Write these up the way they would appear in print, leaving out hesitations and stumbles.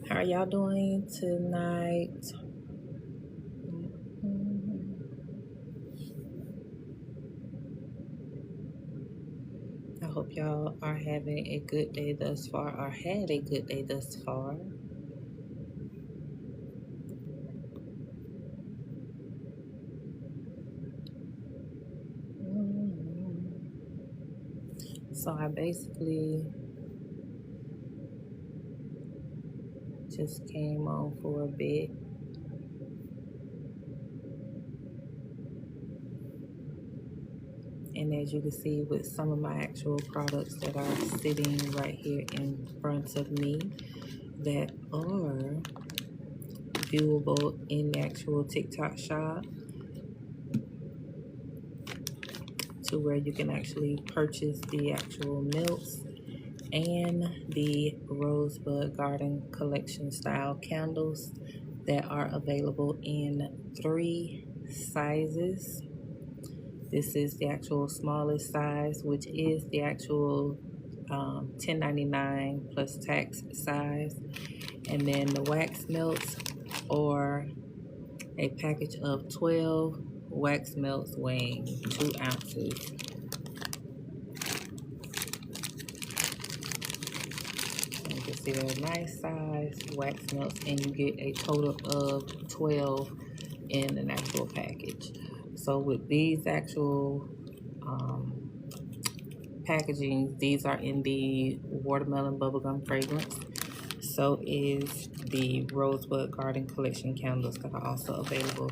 How are y'all doing tonight? I hope y'all are having a good day thus far, or had a good day thus far. So I basically just came on for a bit. And as you can see with some of my actual products that are sitting right here in front of me that are viewable in the actual TikTok shop, to where you can actually purchase the actual milks and the Rosebud Garden Collection style candles that are available in 3 sizes. This is the actual smallest size, which is the actual $10.99 plus tax size. And then the wax melts, or a package of 12 wax melts weighing 2 ounces. You can see they're nice size wax melts, and you get a total of 12 in an actual package. So with these actual packaging, these are in the watermelon bubblegum fragrance. So is the Rosebud Garden Collection candles that are also available.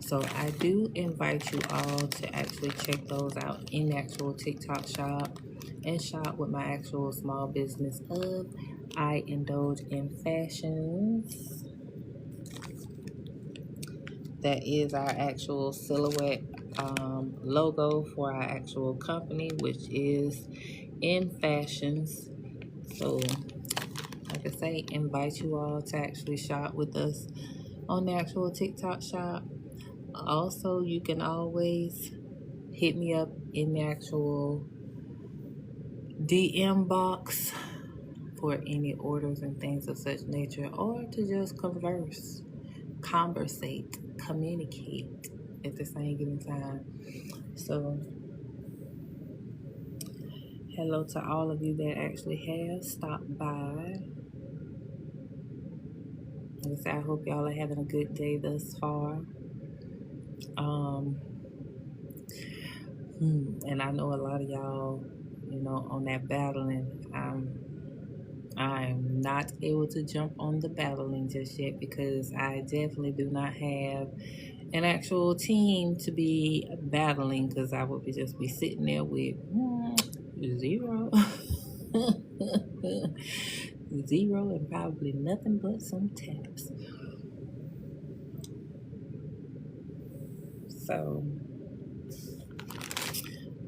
So I do invite you all to actually check those out in the actual TikTok shop and shop with my actual small business of I Indulge in Fashions. That is our actual silhouette logo for our actual company, which is In Fashions. So like I say, invite you all to actually shop with us on the actual TikTok shop. Also, you can always hit me up in the actual DM box for any orders and things of such nature, or to just conversate, communicate at the same given time. So hello to all of you that actually have stopped by. Like I said, I hope y'all are having a good day thus far. And I know a lot of y'all, on that battling. I'm not able to jump on the battling just yet, because I definitely do not have an actual team to be battling, because I would just be sitting there with 0 0 and probably nothing but some taps. So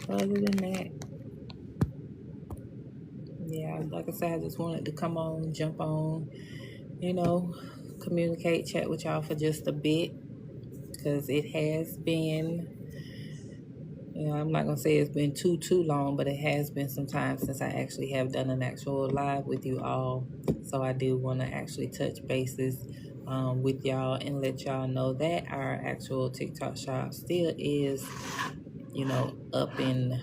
other than that, yeah, like I said, I just wanted to come on, jump on, communicate, chat with y'all for just a bit, because it has been, I'm not going to say it's been too long, but it has been some time since I actually have done an actual live with you all. So I do want to actually touch bases with y'all and let y'all know that our actual TikTok shop still is, up and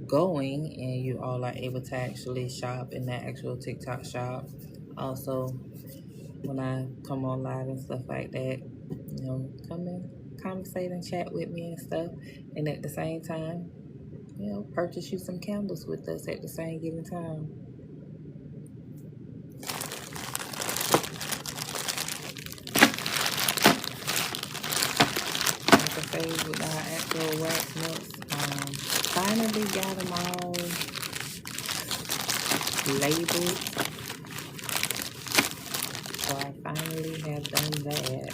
going, and you all are able to actually shop in that actual TikTok shop. Also, when I come on live and stuff like that, come in, conversate and chat with me and stuff. And at the same time, purchase you some candles with us at the same given time. Like I say, with our actual wax melts, finally got them all labeled. So I finally have done that.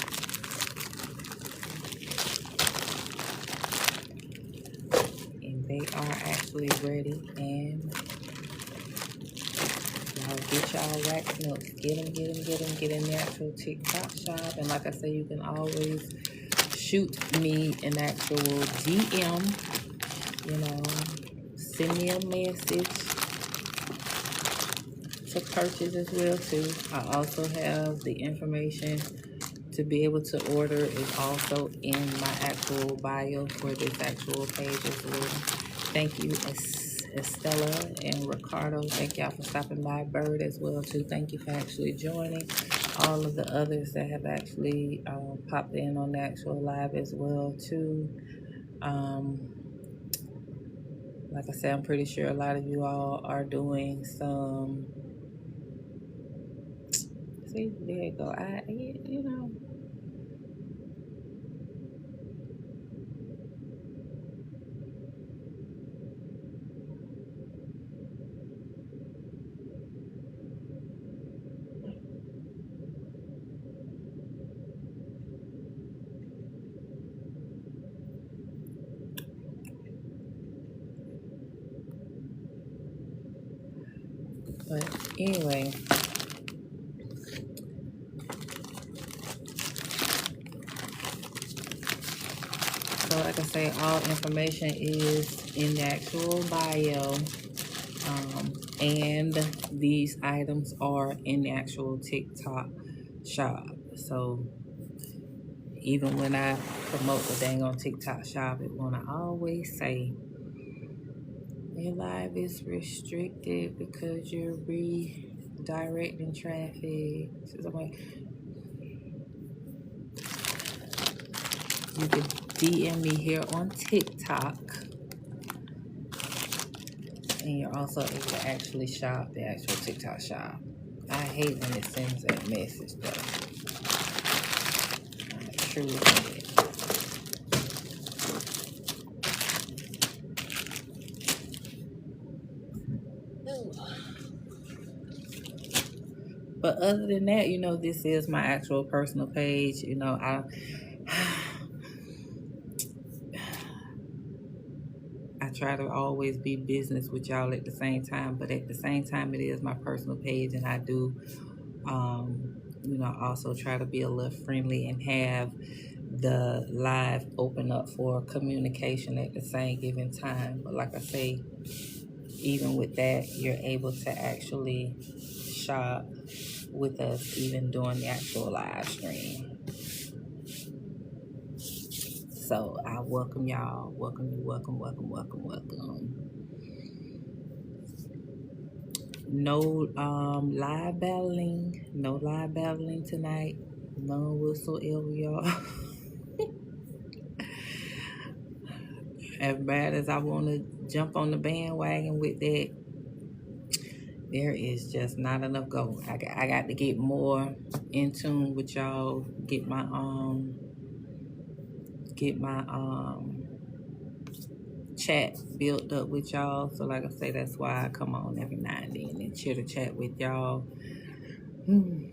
And they are actually ready, and y'all get y'all wax melts. Get them in the actual TikTok shop. And like I say, you can always shoot me an actual DM, send me a message to purchase as well too. I also have the information to be able to order is also in my actual bio for this actual page as well. Thank you, Estella and Ricardo. Thank y'all for stopping by. Bird as well too. Thank you for actually joining. All of the others that have actually popped in on the actual live as well too. Like I said, I'm pretty sure a lot of you all are doing some. See, there you go. You know. But anyway, so like I say, all information is in the actual bio. And these items are in the actual TikTok shop. So even when I promote the dang on TikTok shop, it wanna always say your live is restricted because you're redirecting traffic. So you can DM me here on TikTok, and you're also able to actually shop the actual TikTok shop. I hate when it sends that message though. I truly hate it. But other than that, you know, this is my actual personal page. You know, I try to always be business with y'all at the same time, but at the same time, it is my personal page, and I do, you know, also try to be a little friendly and have the live open up for communication at the same given time. But like I say, even with that, you're able to actually shop with us even during the actual live stream. So I welcome y'all. Welcome. No live battling. No live battling tonight. None whatsoever, y'all. As bad as I want to jump on the bandwagon with that, there is just not enough go. I got to get more in tune with y'all. Get my chat built up with y'all. So like I say, that's why I come on every now and then and chitter chat with y'all. And,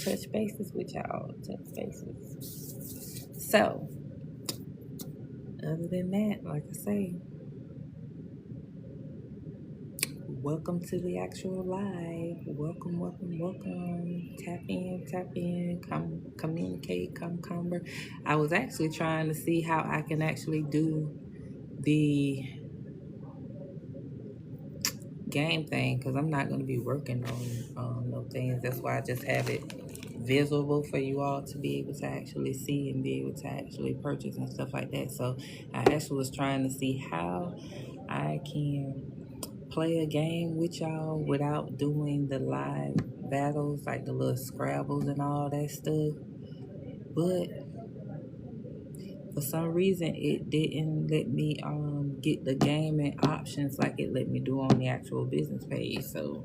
touch bases with y'all. Touch bases. So other than that, like I say, welcome to the actual live. Welcome. Tap in, come communicate, come converse. I was actually trying to see how I can actually do the game thing, because I'm not going to be working on no things. That's why I just have it visible for you all to be able to actually see and be able to actually purchase and stuff like that. So I actually was trying to see how I can play a game with y'all without doing the live battles, like the little Scrabbles and all that stuff. But for some reason, it didn't let me get the gaming options like it let me do on the actual business page. So,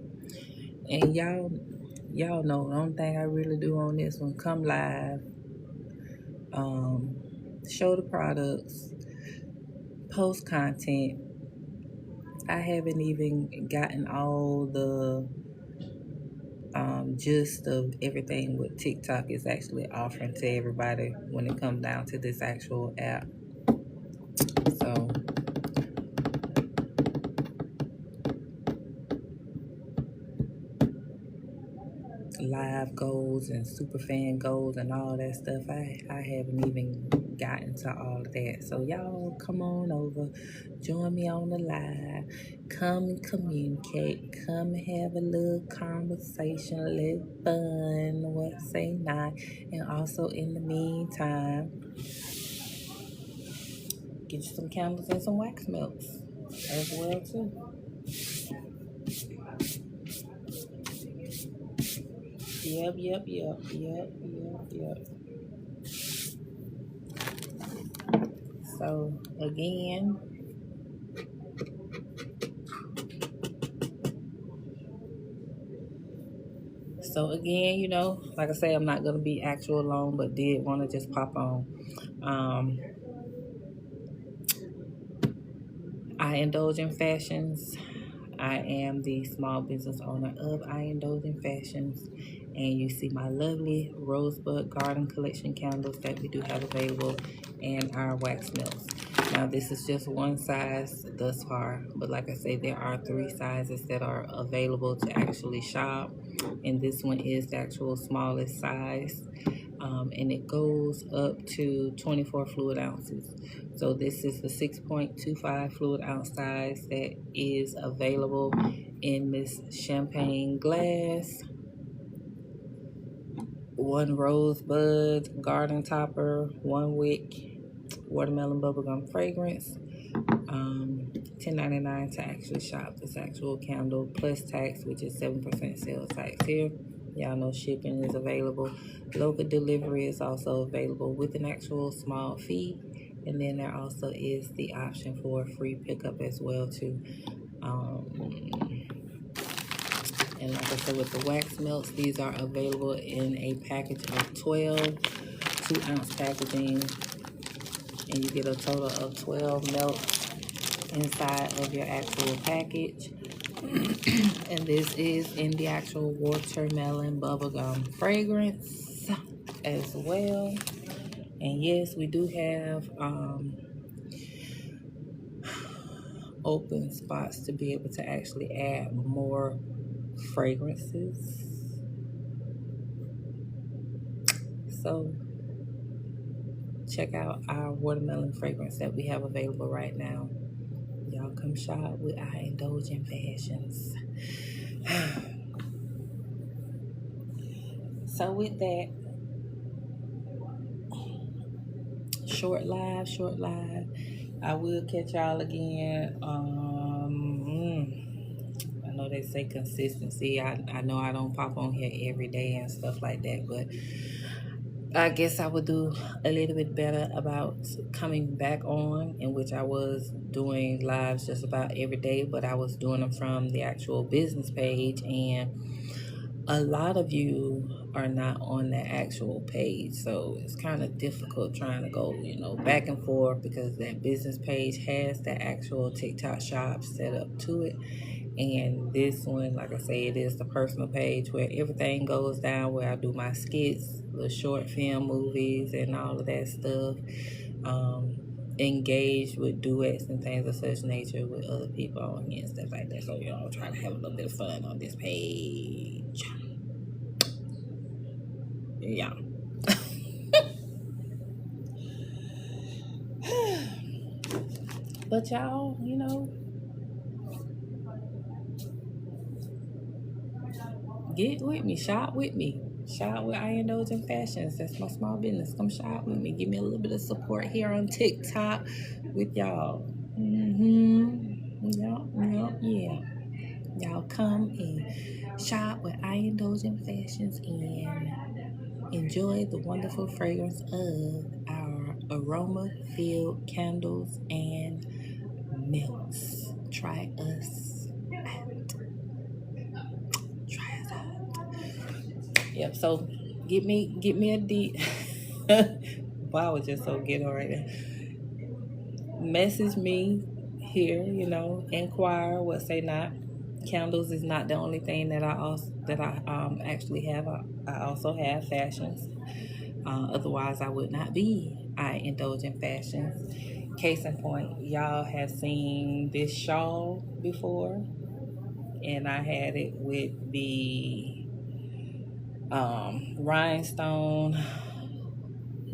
and y'all know the only thing I really do on this one, come live, show the products, post content. I haven't even gotten all the gist of everything what TikTok is actually offering to everybody when it comes down to this actual app. So live goals and super fan goals and all that stuff, I haven't even got into all of that. So y'all come on over, join me on the live, come and communicate, come and have a little conversation, a little fun, what say not. And also in the meantime, get you some candles and some wax melts as well too. Yep. So again, like I say, I'm not gonna be actual long, but did want to just pop on. I Indulge in Fashions. I am the small business owner of I Indulge in Fashions, and you see my lovely Rosebud Garden Collection candles that we do have available, and our wax melts. Now, this is just one size thus far, but like I say, there are 3 sizes that are available to actually shop, and this one is the actual smallest size. And it goes up to 24 fluid ounces. So this is the 6.25 fluid ounce size that is available in this champagne glass. 1 rosebud garden topper, 1 wick watermelon bubblegum fragrance. $10.99 to actually shop this actual candle plus tax, which is 7% sales tax here. Y'all know shipping is available. Local delivery is also available with an actual small fee, and then there also is the option for free pickup as well too. And like I said, with the wax melts, these are available in a package of 12 2-ounce packaging, and you get a total of 12 melts inside of your actual package. And this is in the actual watermelon bubblegum fragrance as well. And yes, we do have open spots to be able to actually add more fragrances. So check out our watermelon fragrance that we have available right now. Y'all come shop with I Indulge in Fashions. So with that, short live. I will catch y'all again. I know they say consistency. I know I don't pop on here every day and stuff like that, but I guess I would do a little bit better about coming back on, in which I was doing lives just about every day, but I was doing them from the actual business page, and a lot of you are not on the actual page, so it's kind of difficult trying to go, back and forth, because that business page has the actual TikTok shop set up to it. And this one, like I say, it is the personal page where everything goes down, where I do my skits, the short film movies, and all of that stuff. Engage with duets and things of such nature with other people on here and stuff like that. So, I'm trying to have a little bit of fun on this page. Yeah. But y'all, get with me, shop with me. Shop with I Indulge in Fashions. That's my small business. Come shop with me. Give me a little bit of support here on TikTok with y'all. Yeah. Y'all come and shop with I Indulge in Fashions and enjoy the wonderful fragrance of our aroma-filled candles and melts. Try us out. Yep. So get me a D. Wow, I was just so ghetto right there. Message me here. Inquire what say not. Candles is not the only thing that I actually have. I also have fashions. Otherwise, I would not be I Indulge in Fashions. Case in point, y'all have seen this shawl before, and I had it with the rhinestone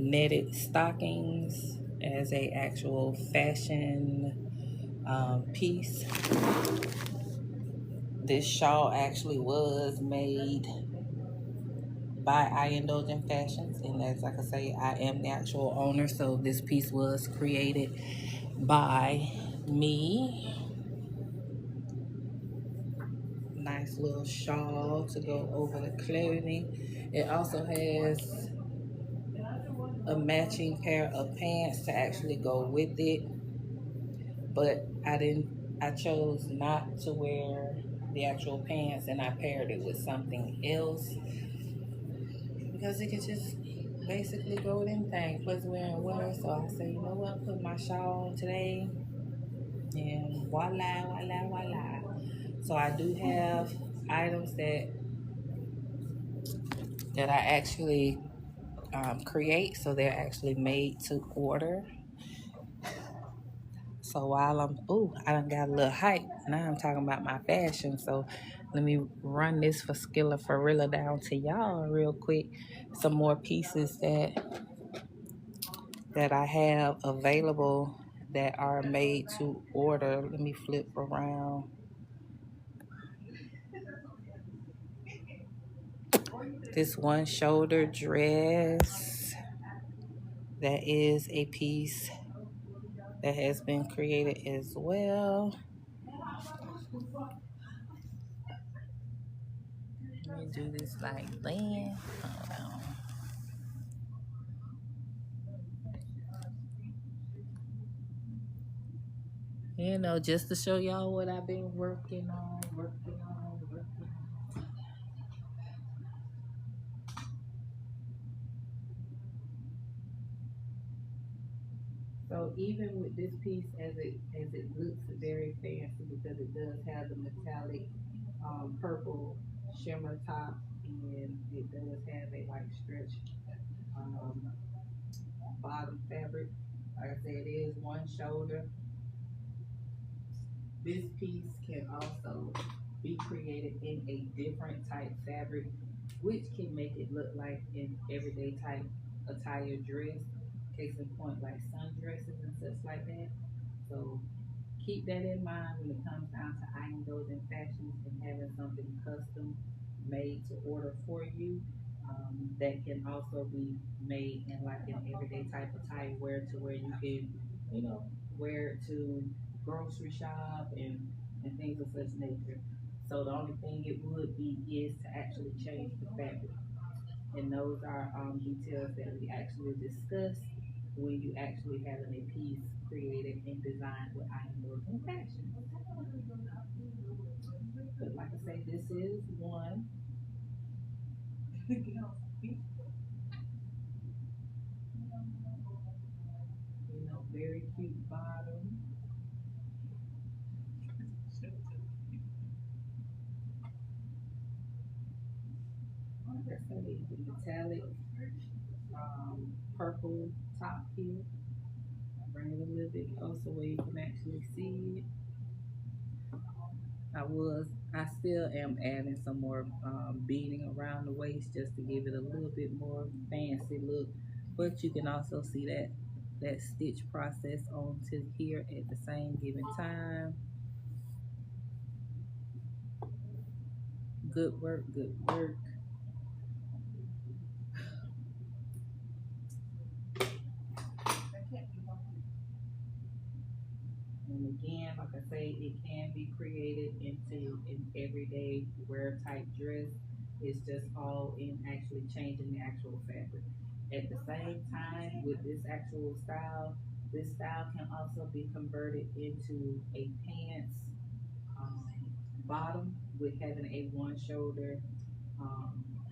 netted stockings as a actual fashion piece. This shawl actually was made by I Indulgent Fashions, and as like I say, I am the actual owner, so this piece was created by me. Nice little shawl to go over the clothing. It also has a matching pair of pants to actually go with it, but I chose not to wear the actual pants, and I paired it with something else because it could just basically go with anything. Plus wearing winter, so I said, you know what, put my shawl on today, and voila, voila, voila. So I do have items that I actually create, so they're actually made to order. So while I done got a little hype. Now I'm talking about my fashion. So let me run this for Skilla Farilla down to y'all real quick. Some more pieces that I have available that are made to order. Let me flip around. This one shoulder dress, that is a piece that has been created as well. Let me do this like then. Hold on. You know, just to show y'all what I've been working on, working on, working on. So even with this piece, as it looks very fancy because it does have the metallic purple shimmer top, and it does have a like stretch um, bottom fabric. Like I said, it is one shoulder. This piece can also be created in a different type fabric, which can make it look like an everyday type attire dress. Case in point, like sundresses and such like that. So keep that in mind when it comes down to eyeing those in fashions and having something custom made to order for you. That can also be made in like an everyday type of attire wear to where you can, you know, wear it to grocery shop and things of such nature. So the only thing it would be is to actually change the fabric. And those are details that we actually discuss when you actually having a piece created and designed with I Am Working Fashion. But like I say, this is one, very cute bottom. Like I say, the metallic purple top here. Bring it a little bit closer where you can actually see it. I still am adding some more beading around the waist just to give it a little bit more fancy look. But you can also see that stitch process onto here at the same given time. Good work, good work. And again, like I say, it can be created into an everyday wear type dress. It's just all in actually changing the actual fabric. At the same time, with this actual style, this style can also be converted into a pants um, bottom with having a one shoulder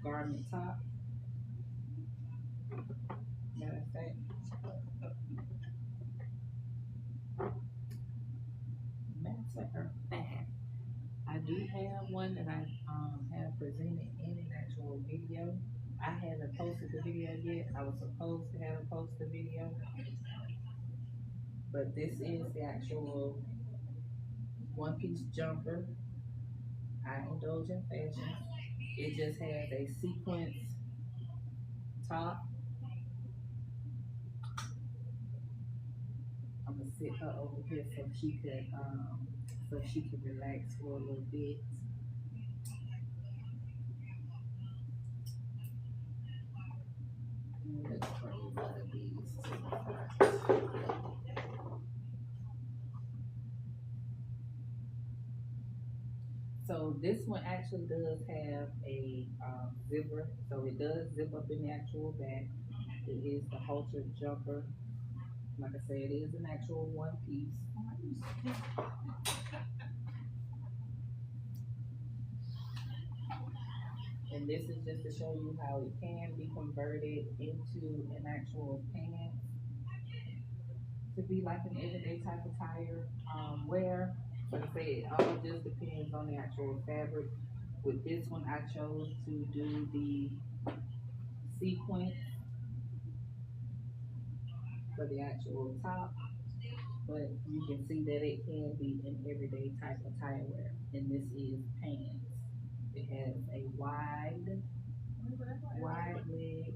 garment top. Matter of fact, matter of fact, I do have one that I have presented in an actual video. I haven't posted the video yet. I was supposed to have posted the video, but this is the actual one piece jumper. I indulge in fashion. It just has a sequence top I'm gonna sit her over here so she could relax for a little bit. Let's try one of these. So this one actually does have a zipper, so it does zip up in the actual back. It is the halter jumper. Like I said, it is an actual one piece. And this is just to show you how it can be converted into an actual pants to be like an everyday type of tire wear. Like I said, it all just depends on the actual fabric. With this one, I chose to do the sequence for the actual top, but you can see that it can be an everyday type of tire wear. And this is pants. It has a wide leg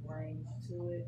range to it.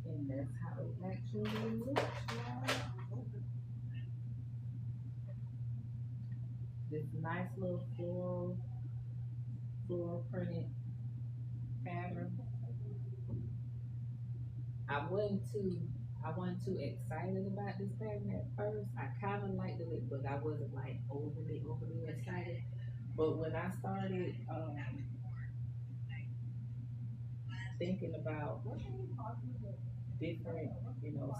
And that's how it actually looks. This nice little floral printed pattern. I wasn't too I wasn't too excited about this pattern at first. I kind of liked it, but I wasn't like overly excited. But when I started thinking about different,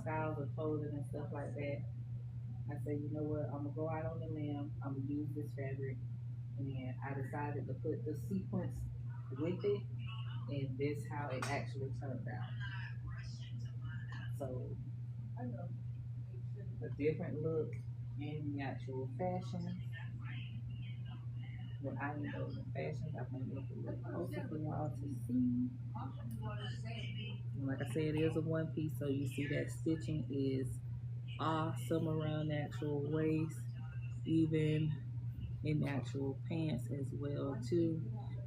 styles of clothing and stuff like that, I said, you know what, I'm gonna go out on the limb. I'm gonna use this fabric, and I decided to put the sequence with it, and this how it actually turned out. So a different look in the actual fashion. When I ain't know the fashions, I'm gonna make it look closer for y'all to see. And like I said, it is a one piece, so you see that stitching is awesome around the actual waist, even in the actual pants as well too.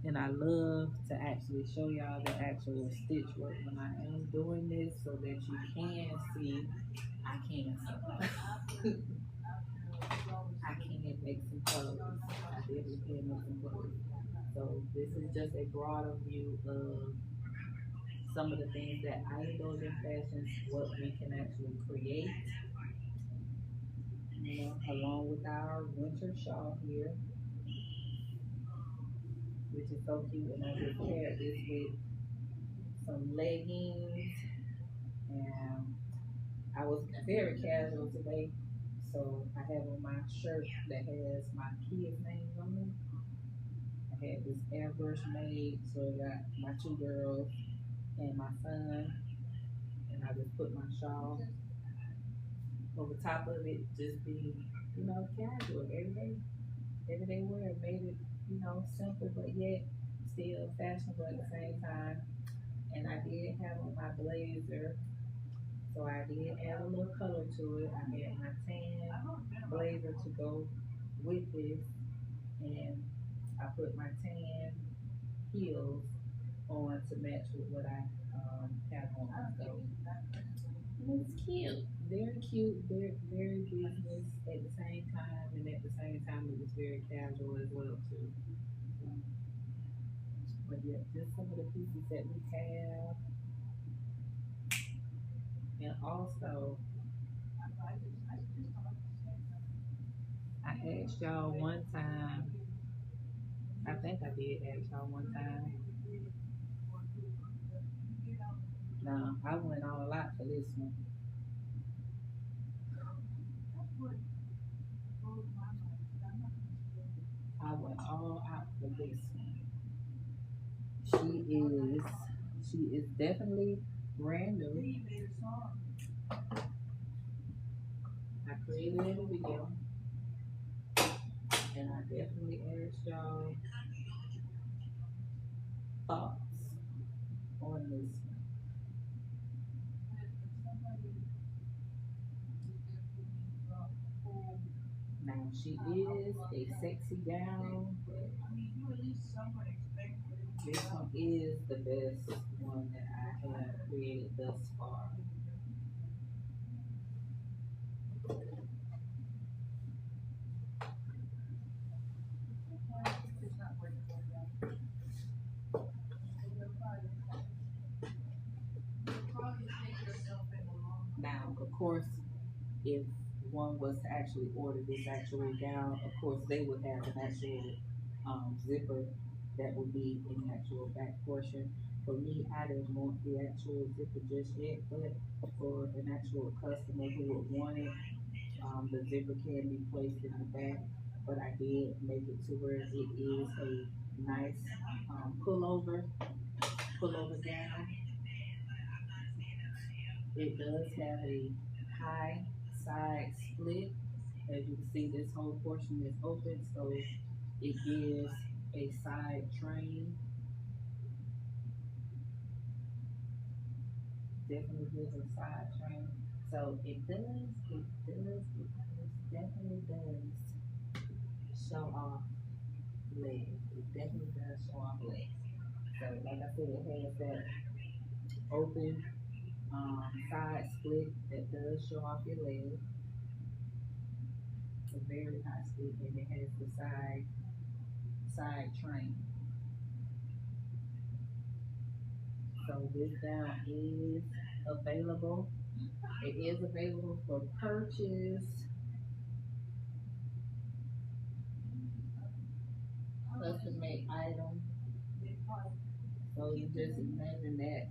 And I love to actually show y'all the actual stitch work when I am doing this so that you can see I can sew. I can make some clothes. I definitely can make some clothes. So this is just a broader view of some of the things that I indulge in fashions, what we can actually create, along with our winter shawl here, which is so cute. And I just paired this with some leggings, and I was very casual today. So I have on my shirt that has my kids' names on it. I had this airbrush made, so I got my two girls and my son, and I just put my shawl over top of it, just be, casual, everyday wear. Made it, simple, but yet still fashionable at the same time. And I did have on my blazer, so I did add a little color to it. I had my tan blazer to go with this, and I put my tan heels on to match with what I have on. So it's cute, very cute, very business at the same time, and at the same time it was very casual as well too. So, but yeah, just some of the pieces that we have, and also I asked y'all one time. I think I did ask y'all one time. No, I went all out for this one. I went all out for this one. She is definitely brand new. I created a video and I definitely asked y'all thoughts on this one. Now she is a sexy gown, but this one is the best one that I have created thus far. Now, of course, if one was to actually order this actual gown, of course they would have an actual zipper that would be in the actual back portion. For me, I didn't want the actual zipper just yet, but for an actual customer who would want it, the zipper can be placed in the back. But I did make it to where it is a nice pullover gown. It does have a high side split. As you can see, this whole portion is open, so it gives a side train. Definitely gives a side train. So it definitely does show off legs. It definitely does show off legs. So like I said, it has that open side split that does show off your leg. A very high split, and it has the side train. So this gown is available. It is available for purchase. Custom made item. So you just imagine that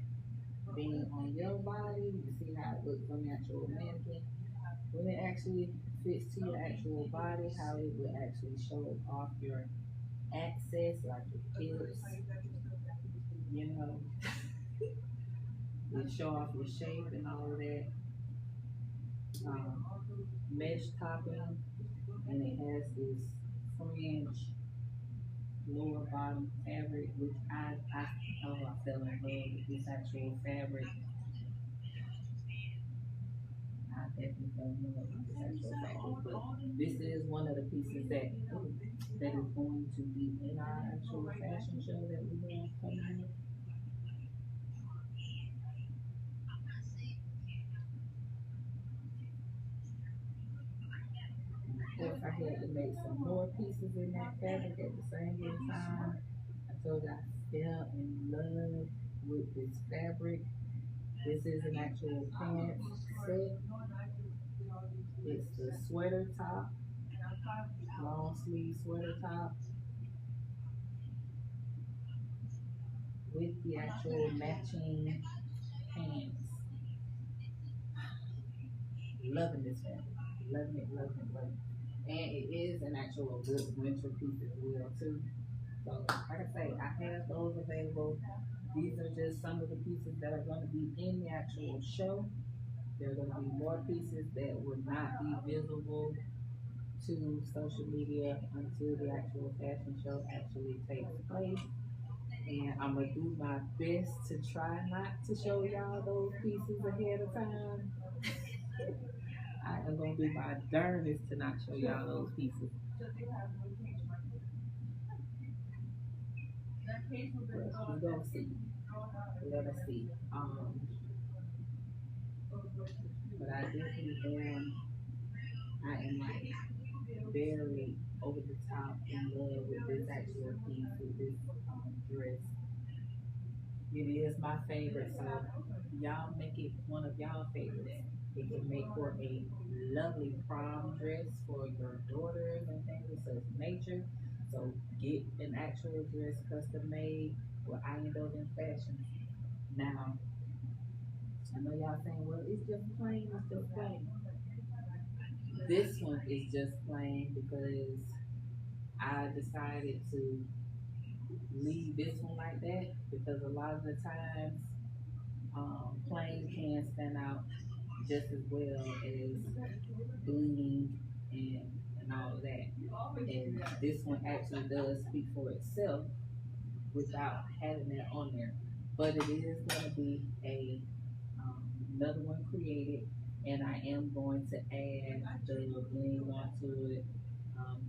being on your body. You see how it looks on the actual mannequin. When it actually fits to your actual body, how it will actually show off your access, like your hips, you know, it show off your shape and all of that. Um, Mesh topping, and it has this fringe lower bottom fabric, which I fell in love with this actual fabric. I definitely fell in love with this actual fabric. But this is one of the pieces that is going to be in our actual fashion show that we have coming up. Of course, I had to make some more pieces in that fabric at the same time. I told you I fell in love with this fabric. This is an actual pants set. It's the sweater top, long sleeve sweater top with the actual matching pants. Loving this fabric. Loving it, loving it, loving it. And it is an actual good winter piece as well too. So like I say, I have those available. These are just some of the pieces that are going to be in the actual show. There are going to be more pieces that will not be visible to social media until the actual fashion show actually takes place. And I'm gonna do my best to try not to show y'all those pieces ahead of time. I am gonna do my darndest to not show y'all those pieces. But we gonna see. Let us see. But I definitely am. I am like very over the top in love with this actual piece, with this dress. It is my favorite, so y'all make it one of y'all favorites. It can make for a lovely prom dress for your daughters and things of such nature. So get an actual dress custom made with Iron Building Fashion. Now, I know y'all saying, well, it's just plain, it's just plain. This one is just plain because I decided to leave this one like that because a lot of the times plain can stand out just as well as bling and all of that. And this one actually does speak for itself without having that on there. But it is going to be another one created, and I am going to add the bling onto it,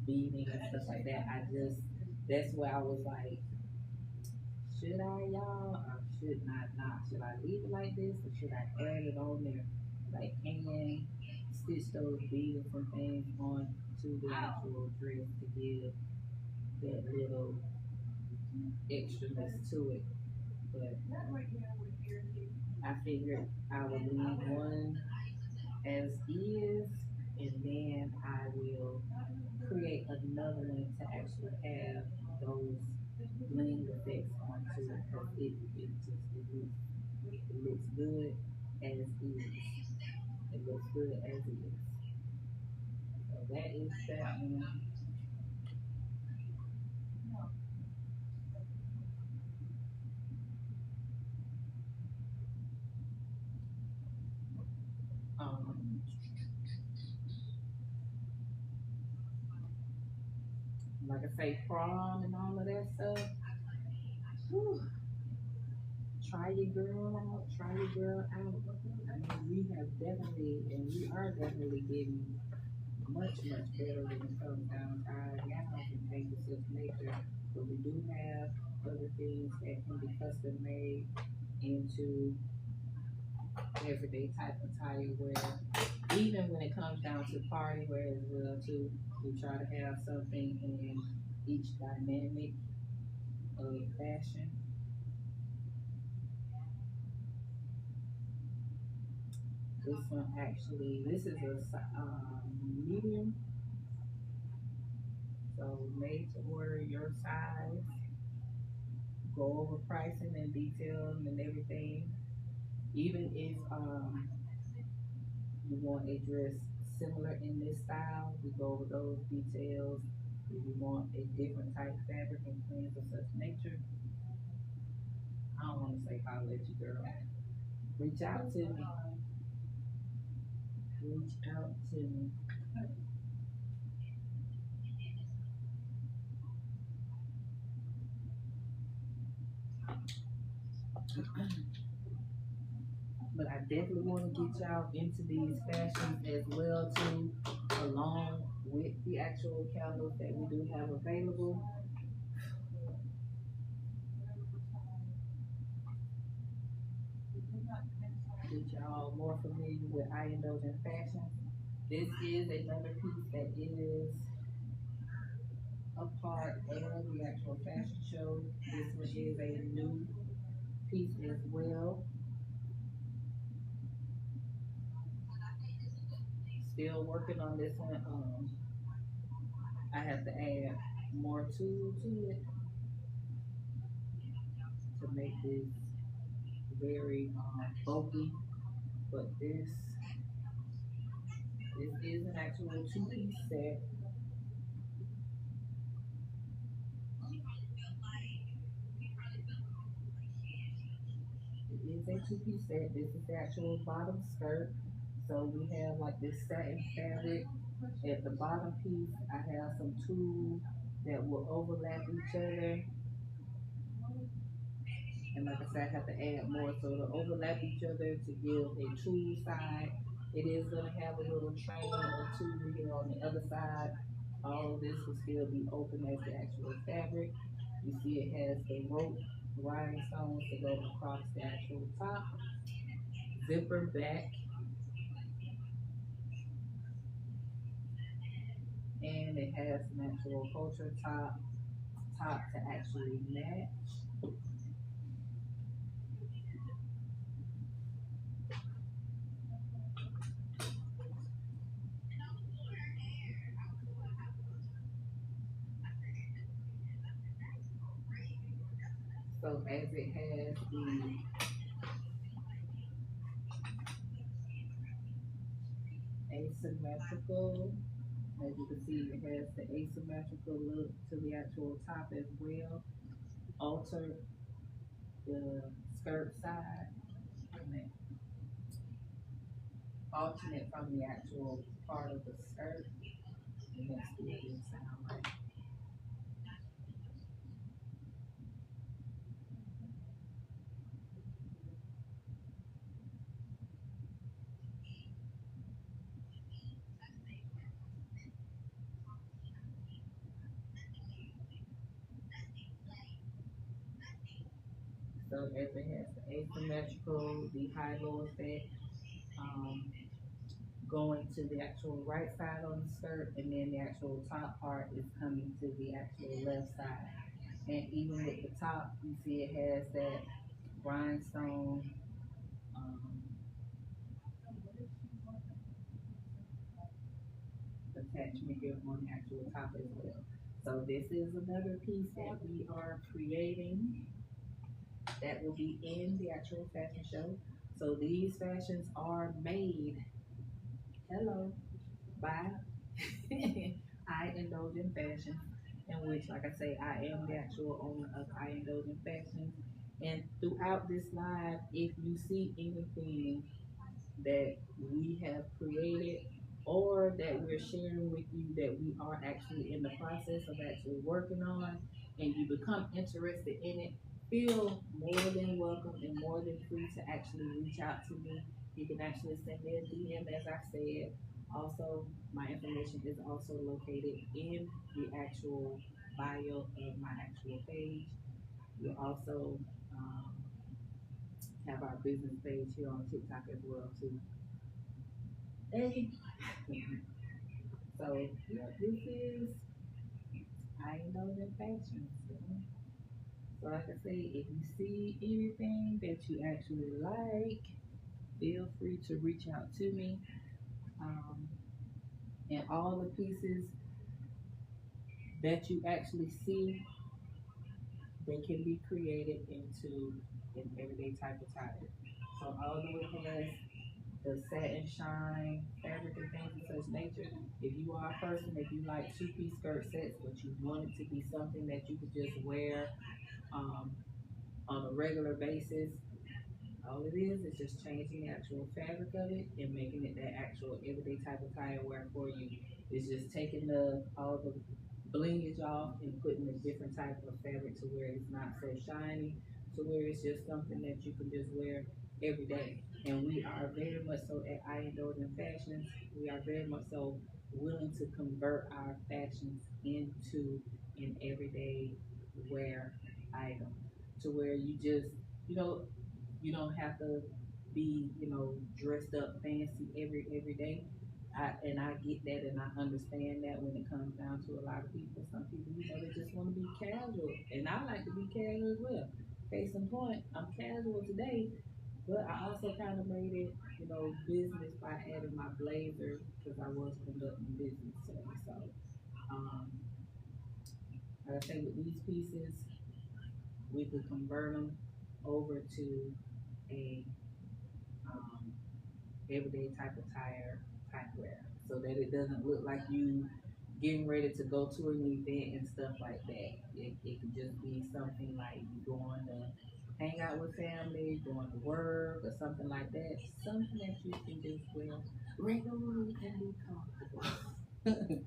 beading and stuff like that. I just that's where I was like, should I, y'all, or should not? Not should I leave it like this, or should I add it on there, like and stitch those beautiful things on to the actual dress to give that little extraness to it. But I figured I would leave one as is, and then I will create another one to actually have those bling effects onto it because it looks good as is. It looks good as is. So that is that one. Um, like I say, prom and all of that stuff. Whew, try your girl out. Try your girl out. I mean, we have definitely, and we are definitely getting much better when it comes down to our gowns and things of such nature. But we do have other things that can be custom made into everyday type attire wear. Even when it comes down to party wear as well too, we try to have something in each dynamic of fashion. This one actually, this is a medium, so made to order your size. Go over pricing and details and everything. Even if you want a dress similar in this style, we go over those details. If you want a different type of fabric and things of such nature, I don't want to say holler at you, girl. Reach out to me. Reach out to me. But I definitely want to get y'all into these fashions as well too, along with the actual candles that we do have available. Get y'all more familiar with I Indulgent Fashion. This is another piece that is a part of the actual fashion show. This one is a new piece as well. Still working on this one. I have to add more to it to make this very bulky. But this is an actual two-piece set. It is a two-piece set. This is the actual bottom skirt. So we have like this satin fabric. At the bottom piece, I have some tools that will overlap each other. And like I said, I have to add more so to overlap each other to give a true side. It is gonna have a little train or two here on the other side. All of this will still be open as the actual fabric. You see it has the rope rhinestones to go across the actual top. Zipper back, and it has an actual culture top to actually match. So as it has the asymmetrical, as you can see, it has the asymmetrical look to the actual top as well. alter the skirt side and then alternate from the actual part of the skirt, and that still didn't sound right. So if it has the asymmetrical, the high-low effect, um, going to the actual right side on the skirt, and then the actual top part is coming to the actual left side. And even with the top, you see it has that rhinestone um, attachment here on the actual top as well. So this is another piece that we are creating that will be in the actual fashion show. So these fashions are made, hello, by I Indulge in Fashion, in which, like I say, I am the actual owner of I Indulge in Fashion. And throughout this live, if you see anything that we have created or that we're sharing with you that we are actually in the process of actually working on, and you become interested in it, feel more than welcome and more than free to actually reach out to me. You can actually send me a DM, as I said. Also, my information is also located in the actual bio of my actual page. You also um, have our business page here on TikTok as well too. Hey. So yeah, this is I know the fashion. So like I say, if you see anything that you actually like, feel free to reach out to me. Um, and all the pieces that you actually see, they can be created into an everyday type of attire. So although it has the satin shine, fabric and things of such nature. If you are a person, if you like two-piece skirt sets, but you want it to be something that you could just wear um, on a regular basis, all it is just changing the actual fabric of it and making it that actual everyday type of tie wear for you. It's just taking the all the blingage off and putting a different type of fabric to where it's not so shiny, to where it's just something that you can just wear every day. And we are very much so at I Indulge in Fashions. We are very much so willing to convert our fashions into an everyday wear item, to where you just you know you don't have to be, dressed up fancy every day. I get that and I understand that when it comes down to a lot of people. Some people, they just want to be casual. And I like to be casual as well. Case in point, I'm casual today, but I also kind of made it, business by adding my blazer because I was conducting business today. So, um, like I say, with these pieces, we could convert them over to a um, everyday type of type wear, so that it doesn't look like you getting ready to go to an event and stuff like that. It could just be something like you going to hang out with family, going to work, or something like that. Something that you can just wear regularly and be comfortable.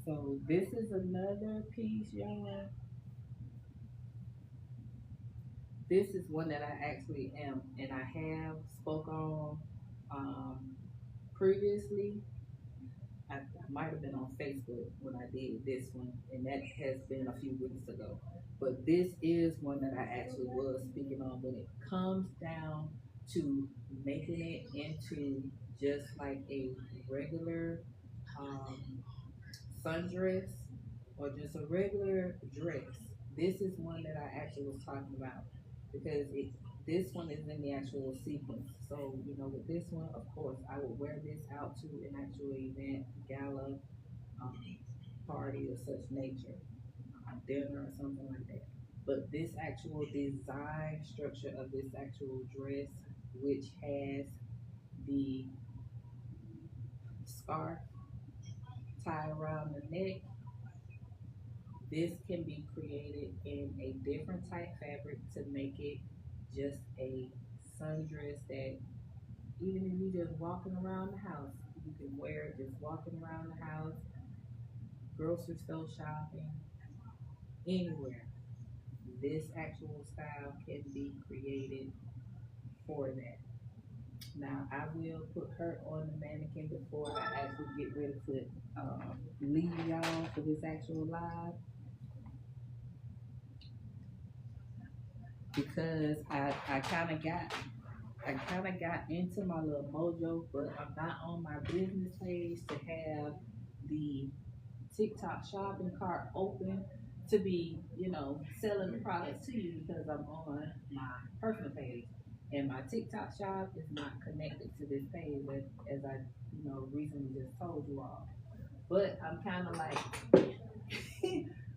So this is another piece, y'all. This is one that I actually am, and I have spoke on um, previously. I might have been on Facebook when I did this one, and that has been a few weeks ago. But this is one that I actually was speaking on when it comes down to making it into just like a regular um, sundress or just a regular dress. This is one that I actually was talking about because this one is in the actual sequence. So, with this one, of course, I would wear this out to an actual event, gala, um, party of such nature, dinner or something like that. But this actual design structure of this actual dress, which has the scarf, tie around the neck. This can be created in a different type fabric to make it just a sundress that even if you're just walking around the house, you can wear it just walking around the house, grocery store shopping, anywhere. This actual style can be created for that. Now, I will put her on the mannequin before I actually get ready to leave y'all for this actual live because I kind of got into my little mojo, but I'm not on my business page to have the TikTok shopping cart open to be, selling the products to you because I'm on my personal page. And my TikTok shop is not connected to this page as I, recently just told you all. But I'm kind of like,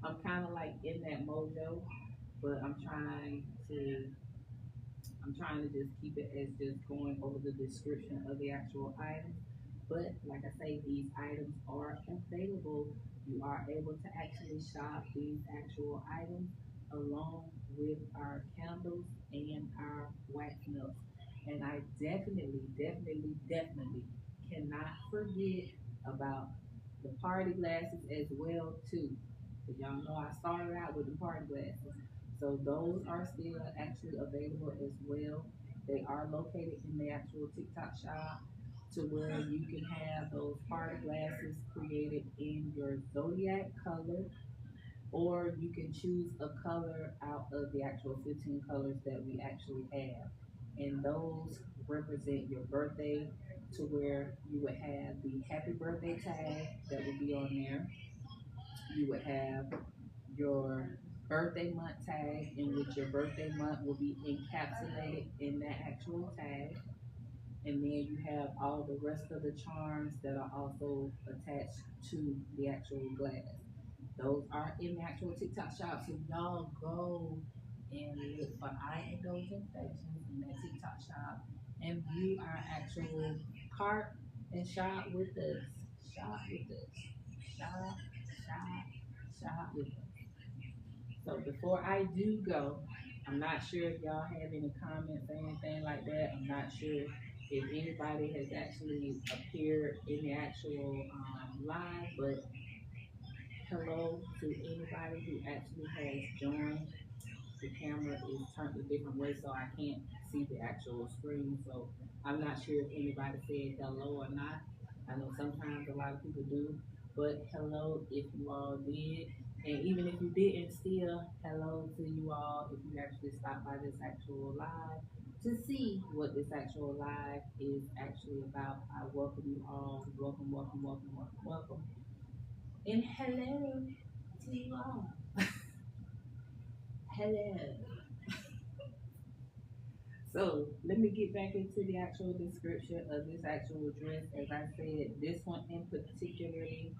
I'm kind of like in that mojo, but I'm trying to just keep it as just going over the description of the actual item. But like I say, these items are available. You are able to actually shop these actual items along with our candles and our wax melts. And I definitely cannot forget about the party glasses as well too. So y'all know I started out with the party glasses. So those are still actually available as well. They are located in the actual TikTok shop to where you can have those party glasses created in your zodiac color, or you can choose a color out of the actual 15 colors that we actually have. And those represent your birthday to where you would have the happy birthday tag that would be on there. You would have your birthday month tag in which your birthday month will be encapsulated in that actual tag. And then you have all the rest of the charms that are also attached to the actual glass. Those are in the actual TikTok shop. So y'all go and look for I Indulge Confections in that TikTok shop and view our actual cart and shop with us. Shop with us. Shop, shop, shop with us. So before I do go, I'm not sure if y'all have any comments or anything like that. I'm not sure if anybody has actually appeared in the actual live, but hello to anybody who actually has joined. The camera is turned a different way, so I can't see the actual screen. So I'm not sure if anybody said hello or not. I know sometimes a lot of people do, but hello if you all did. And even if you didn't, still hello to you all if you actually stopped by this actual live to see what this actual live is actually about. I welcome you all. Welcome, welcome, welcome, welcome, welcome. And hello to you all. Hello. So let me get back into the actual description of this actual dress. As I said, this one in particularly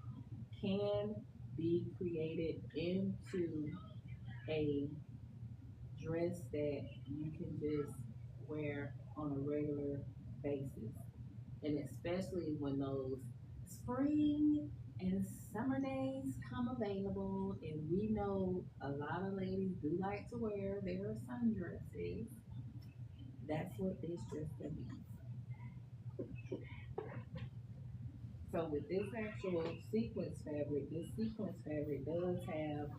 can be created into a dress that you can just wear on a regular basis. And especially when those spring and summer days come available, and we know a lot of ladies do like to wear their sundresses. That's what this dress can be. So with this actual sequence fabric, this sequence fabric does have,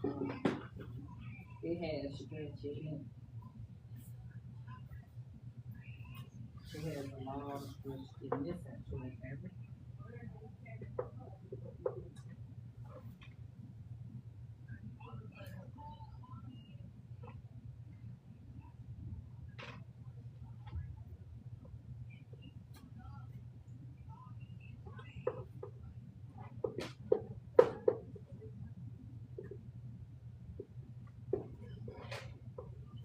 it has stretch in it. It has a lot of stretch in this actual fabric.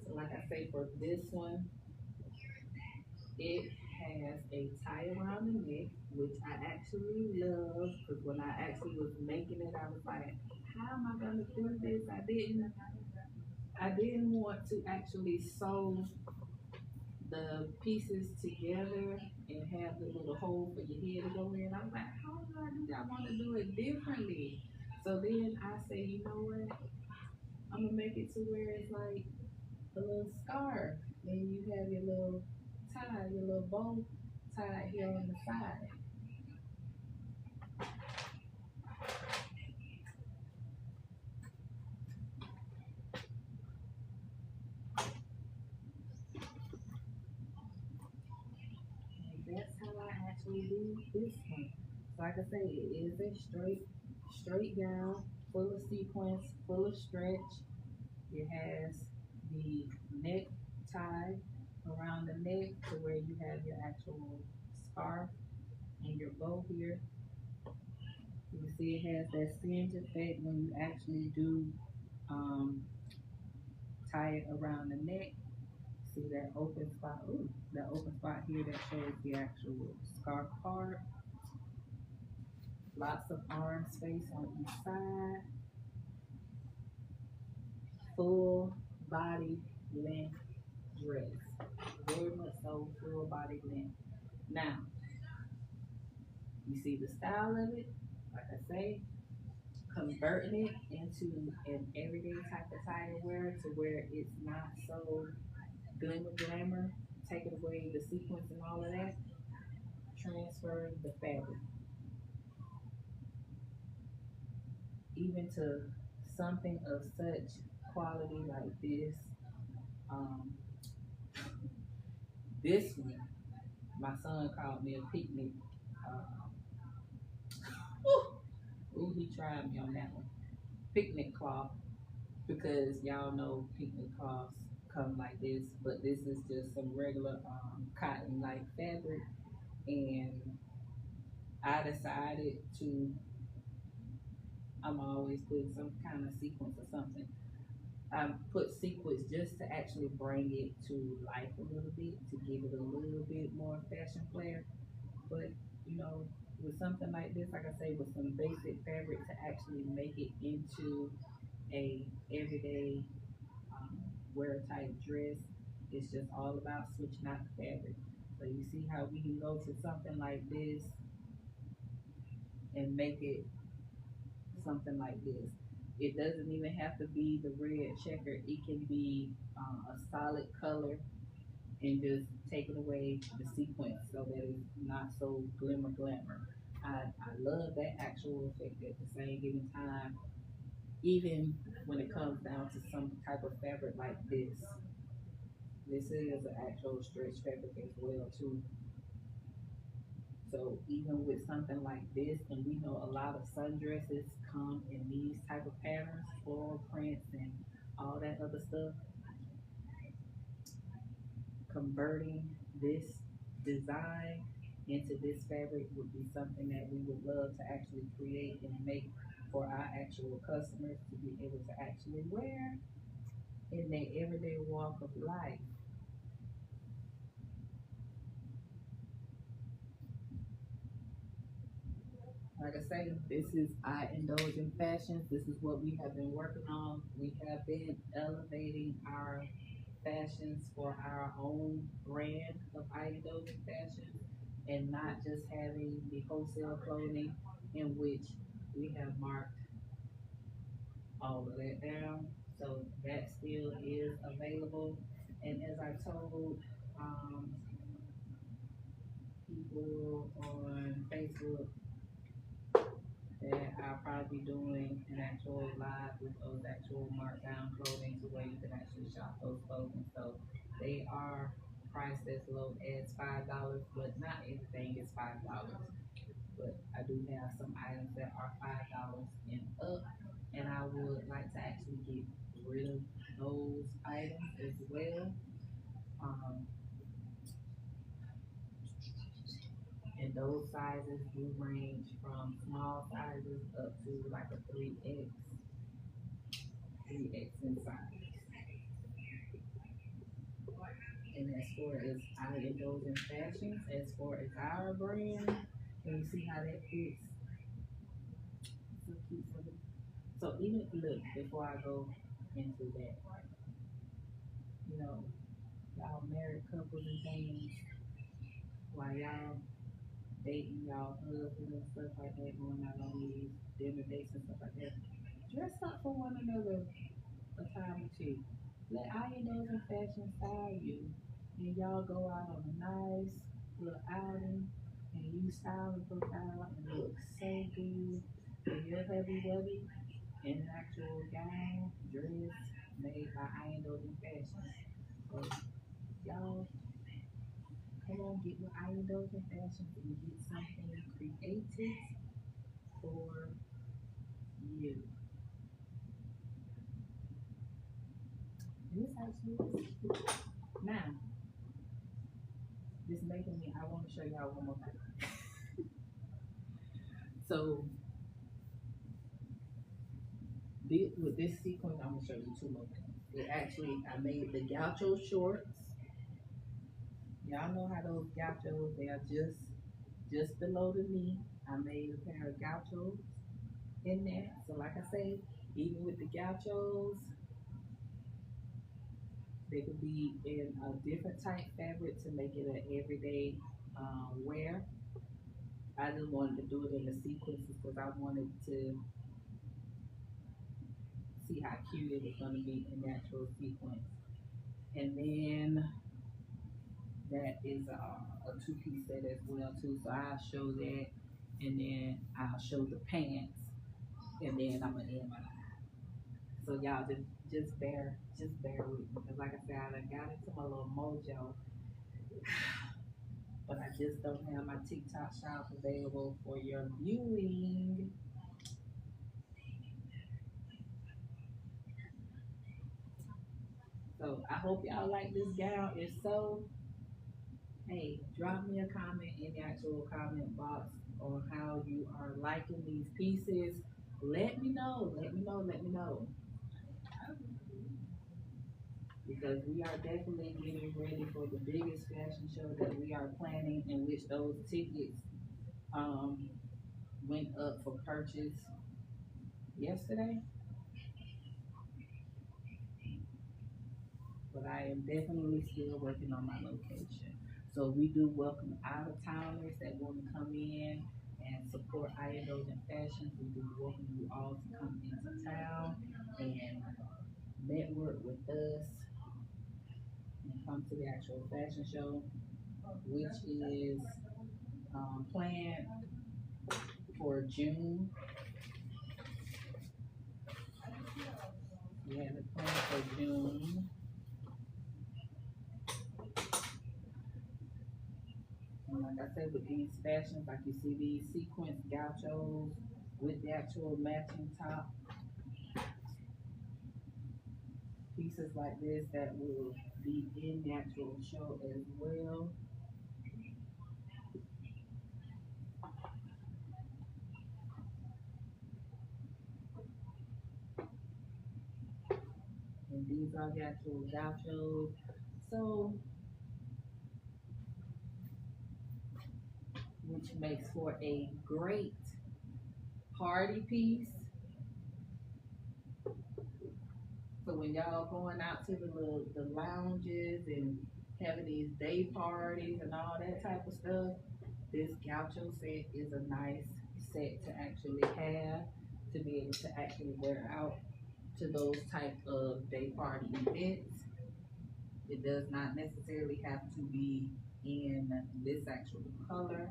So like I say, for this one, it has a tie around the neck, which I actually love because when I actually was making it, I was like, how am I gonna do this? I didn't want to actually sew the pieces together and have the little hole for your head to go in. I was like, how am I want to do it differently. So then I say, you know what? I'm gonna make it to where it's like a little scarf, and you have your little tie, your little bow tied here on the side. And that's how I actually do this one. So like I say, it is a straight gown, full of sequins, full of stretch. It has the neck tie around the neck to where you have your actual scarf and your bow here. You see it has that cinch effect when you actually do um, tie it around the neck. See that open spot? Ooh, that open spot here that shows the actual scarf part. Lots of arm space on each side. Full body length dress. Very much so full body length. Now, you see the style of it? Like I say, converting it into an everyday type of attire wear to where it's not so glamour, taking away the sequence and all of that, transferring the fabric, even to something of such quality like this. Um, this one, my son called me a picnic. Uh, ooh, he tried me on that one. Picnic cloth, because y'all know picnic cloths come like this, but this is just some regular cotton like fabric, and I decided to. I'm always putting some kind of sequence or something. I put sequence just to actually bring it to life a little bit, to give it a little bit more fashion flair. But you know, with something like this, like I say, with some basic fabric to actually make it into a everyday um, wear type dress, it's just all about switching out the fabric. So you see how we can go to something like this and make it something like this. It doesn't even have to be the red checker. It can be a solid color and just taking away the sequence so that it's not so glamour. I love that actual effect at the same given time, even when it comes down to some type of fabric like this. This is an actual stretch fabric as well too. So even with something like this, and we know a lot of sundresses come in these type of patterns, floral prints and all that other stuff, converting this design into this fabric would be something that we would love to actually create and make for our actual customers to be able to actually wear in their everyday walk of life. Like I say, this is I Indulge in Fashions. This is what we have been working on. We have been elevating our fashions for our own brand of I Indulge in Fashions, and not just having the wholesale clothing in which we have marked all of that down. So that still is available. And as I told people on Facebook, that I'll probably be doing an actual live with those actual markdown clothing to where you can actually shop those clothing. So they are priced as low as $5, but not everything is $5. But I do have some items that are $5 and up, and I would like to actually get rid of those items as well. Um, and those sizes do range from small sizes up to like a 3X in size. And as far as I Indulge in Fashions, as far as our brand, and you see how that fits. So cute for me. So even look, before I go into that, you know, y'all married couples and things, while y'all dating y'all husband and stuff like that, going out on these dinner dates and stuff like that, dress up for one another a time or two. Let Iron and Fashion style you. And y'all go out on a nice little outing and you style and profile and look so good in your heavy wubby in an actual gown, dress made by Iron and Fashion. So y'all come on, get with Iron and Fashion and get something created for you. This actually is now. This making me. I want to show y'all one more thing. So with this sequence, I'm gonna show you two more things. It actually, I made the gaucho shorts. Y'all know how those gauchos, they are just below the knee. I made a pair of gauchos in there. So like I say, even with the gauchos, they could be in a different type fabric to make it an everyday wear. I just wanted to do it in the sequences because I wanted to see how cute it was going to be in the actual sequence. And then that is a two-piece set as well too. So I'll show that, and then I'll show the pants, and then I'm gonna end my live. So y'all just bear with me, because like I said, I done got into my little mojo, but I just don't have my TikTok shop available for your viewing. So I hope y'all like this gown. If so, hey, drop me a comment in the actual comment box on how you are liking these pieces. Let me know. Let me know. Let me know. Because we are definitely getting ready for the biggest fashion show that we are planning, in which those tickets um, went up for purchase yesterday. But I am definitely still working on my location. So we do welcome out of towners that want to come in and support Iron and Fashions. We do welcome you all to come into town and network with us and come to the actual fashion show, which is planned for June. We have it planned for June. And like I said, with these fashions, like you see these sequence gauchos with the actual matching top, pieces like this that will be in the actual show as well. And these are the actual gauchos. So, which makes for a great party piece. So when y'all going out to the lounges and having these day parties and all that type of stuff, this gaucho set is a nice set to actually have, to be able to actually wear out to those type of day party events. It does not necessarily have to be in this actual color,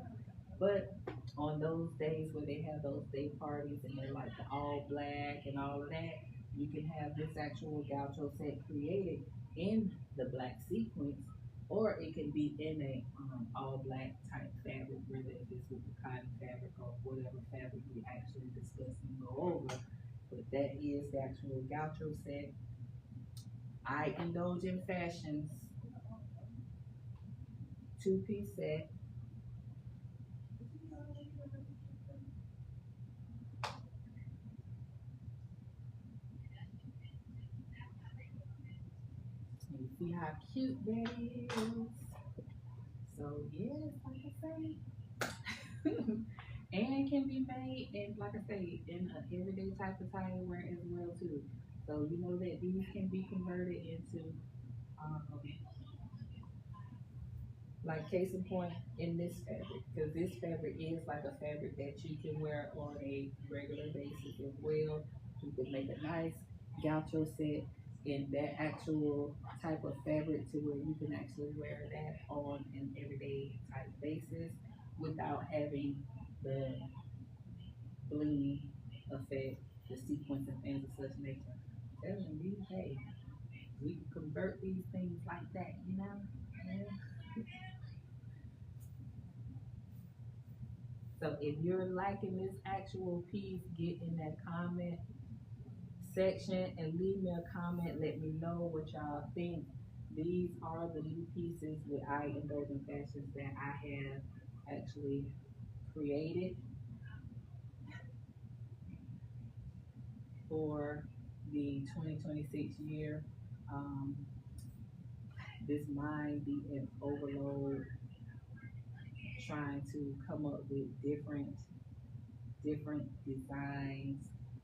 but on those days where they have those day parties and they're like the all black and all of that, you can have this actual gaucho set created in the black sequence, or it can be in a all black type fabric, whether if it's with the cotton fabric or whatever fabric we actually discuss and go over. But that is the actual gaucho set. I indulge in fashions two-piece set. And you see how cute that is. So yes, like I say, and can be made in, like I say, in an everyday type of tire wear as well too. So you know that these can be converted into um, Like case in point in this fabric, because this fabric is like a fabric that you can wear on a regular basis as well. You can make a nice gaucho set in that actual type of fabric to where you can actually wear that on an everyday type basis without having the bling effect, the sequence and things of such nature. Telling you, hey, we can convert these things like that, you know? Yeah. So if you're liking this actual piece, get in that comment section and leave me a comment. Let me know what y'all think. These are the new pieces with I Indulgent Fashions that I have actually created for the 2026 year. Um, this mind be an overload trying to come up with different designs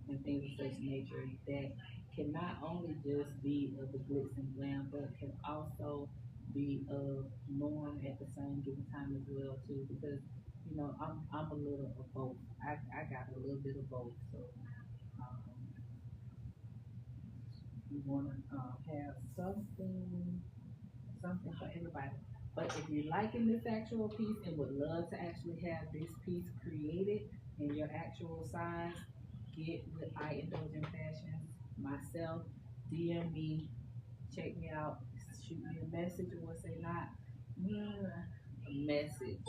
and things of such nature that can not only just be of the glitz and glam, but can also be of norm at the same given time as well too. Because I'm a little of both. I got a little bit of both. So um, we want to have something for everybody. But if you're liking this actual piece and would love to actually have this piece created in your actual size, get with I Indulgent Fashions, myself, DM me, check me out, shoot me a message or say not a message.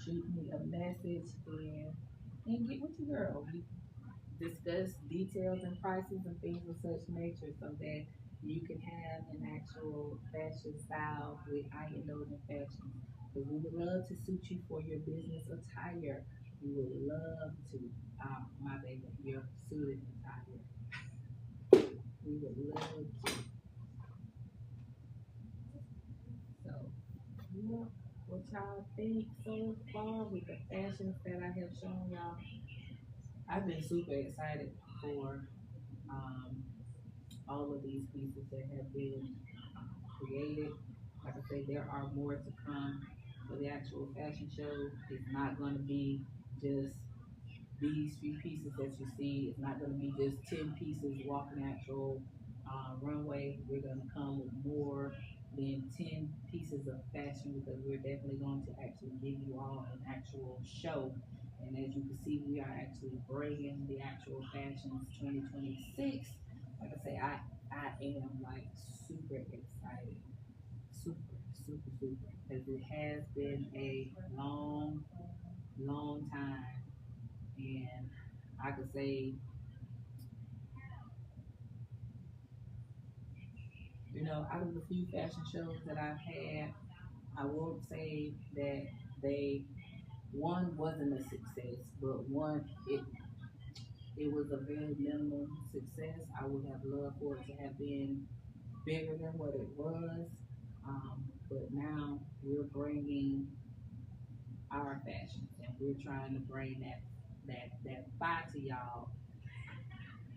Shoot me a message and get with your girl. We discuss details and prices and things of such nature so that you can have an actual fashion style with I Indulgent Fashion. Because we would love to suit you for your business attire. We would love to, my baby, your suited attire. We would love to. So, yeah, what y'all think so far with the fashions that I have shown y'all? I've been super excited for um, all of these pieces that have been created. Like I say, there are more to come for the actual fashion show. It's not going to be just these few pieces that you see. It's not going to be just 10 pieces walking the actual runway. We're going to come with more than 10 pieces of fashion because we're definitely going to actually give you all an actual show. And as you can see, we are actually bringing the actual fashions 2026. Like I say, I am like super excited, super, because it has been a long time, and I could say, out of the few fashion shows that I've had, I won't say that they one wasn't a success, but one it was a very minimal success. I would have loved for it to have been bigger than what it was. But now we're bringing our fashions and we're trying to bring that fire to y'all